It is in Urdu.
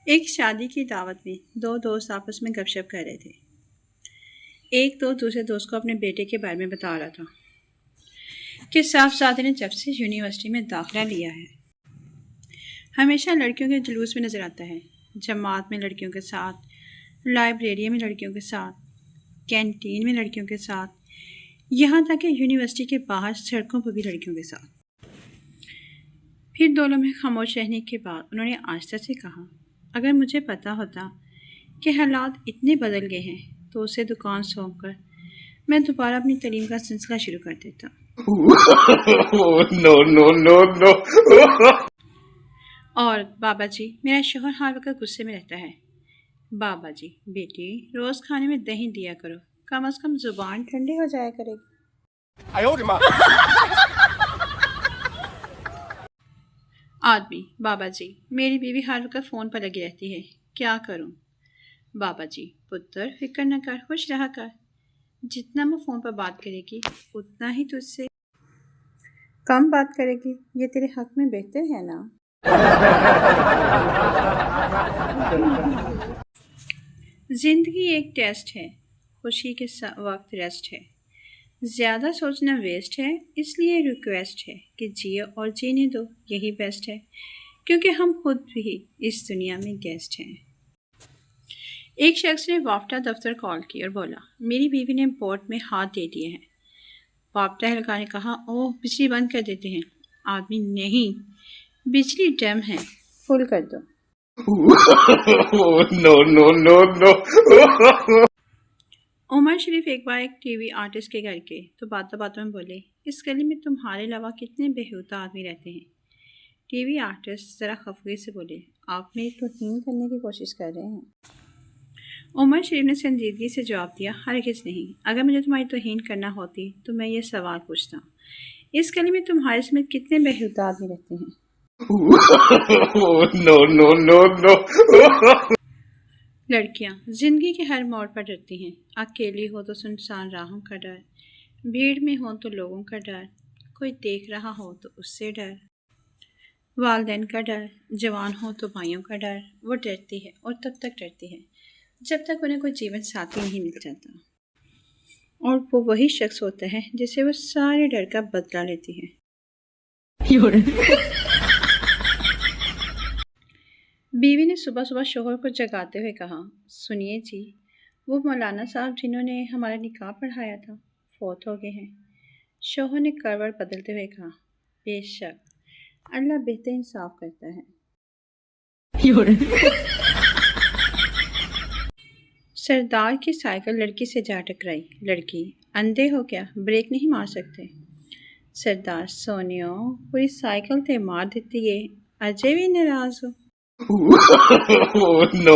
ایک شادی کی دعوت میں دو دوست آپس میں گپ شپ کر رہے تھے۔ ایک دوست دوسرے دوست کو اپنے بیٹے کے بارے میں بتا رہا تھا کہ صاحبزادے نے جب سے یونیورسٹی میں داخلہ لیا ہے ہمیشہ لڑکیوں کے جلوس میں نظر آتا ہے، جماعت میں لڑکیوں کے ساتھ، لائبریری میں لڑکیوں کے ساتھ، کینٹین میں لڑکیوں کے ساتھ، یہاں تک کہ یونیورسٹی کے باہر سڑکوں پر بھی لڑکیوں کے ساتھ۔ پھر دو لمحے خاموش رہنے کے بعد انہوں نے آہستہ سے کہا، اگر مجھے پتا ہوتا کہ حالات اتنے بدل گئے ہیں تو اسے دکان سونپ کر میں دوبارہ اپنی تعلیم کا سلسلہ شروع کر دیتا۔ No. اور بابا جی، میرا شوہر ہر وقت غصے میں رہتا ہے۔ بابا جی، بیٹی روز کھانے میں دہی دیا کرو، کم از کم زبان ٹھنڈی ہو جایا کرے گی۔ آدمی، بابا جی، میری بیوی ہر وقت فون پر لگی رہتی ہے، کیا کروں؟ بابا جی، پتر فکر نہ کر، خوش رہا کر، جتنا وہ فون پر بات کرے گی اتنا ہی تجھ سے کم بات کرے گی، یہ تیرے حق میں بہتر ہے نا؟ زندگی ایک ٹیسٹ ہے، خوشی کے وقت ریسٹ ہے، زیادہ سوچنا ویسٹ ہے، اس لیے ریکویسٹ ہے کہ جیو اور جینے دو، یہی بیسٹ ہے، کیونکہ ہم خود بھی اس دنیا میں گیسٹ ہیں۔ ایک شخص نے واپٹا دفتر کال کی اور بولا، میری بیوی نے بورڈ میں ہاتھ دے دیے ہیں۔ واپٹا اہلکار نے کہا، اوہ بجلی بند کر دیتے ہیں۔ آدمی، نہیں، بجلی ڈیم ہے، فل کر دو۔ No. عمر شریف ایک بار ایک ٹی وی آرٹسٹ کے گھر گئے تو باتوں باتوں میں بولے، اس گلی میں تمہارے علاوہ کتنے بےہودہ آدمی رہتے ہیں۔ ٹی وی آرٹسٹ ذرا خفگی سے بولے، آپ میری توہین کرنے کی کوشش کر رہے ہیں۔ عمر شریف نے سنجیدگی سے جواب دیا، ہرگز نہیں، اگر مجھے تمہاری توہین کرنا ہوتی تو میں یہ سوال پوچھتا، اس گلی میں تمہارے سمیت کتنے بےہودہ آدمی رہتے ہیں؟ No. لڑکیاں زندگی کے ہر موڑ پر ڈرتی ہیں، اکیلی ہو تو سنسان راہوں کا ڈر، بھیڑ میں ہو تو لوگوں کا ڈر، کوئی دیکھ رہا ہو تو اس سے ڈر، والدین کا ڈر، جوان ہو تو بھائیوں کا ڈر۔ وہ ڈرتی ہے اور تب تک ڈرتی ہے جب تک انہیں کوئی جیون ساتھی نہیں مل جاتا، اور وہ وہی شخص ہوتا ہے جسے وہ سارے ڈر کا بدلہ لیتی ہے۔ بیوی نے صبح صبح شوہر کو جگاتے ہوئے کہا، سنیے جی، وہ مولانا صاحب جنہوں نے ہمارا نکاح پڑھایا تھا فوت ہو گئے ہیں۔ شوہر نے کروٹ بدلتے ہوئے کہا، بے شک اللہ بہتر انصاف کرتا ہے۔ سردار کی سائیکل لڑکی سے جا ٹکرائی، لڑکی، اندھے ہو کیا، بریک نہیں مار سکتے؟ سردار، سونیو پوری سائیکل تے مار دیتی ہے، اجے بھی ناراض ہو؟ No.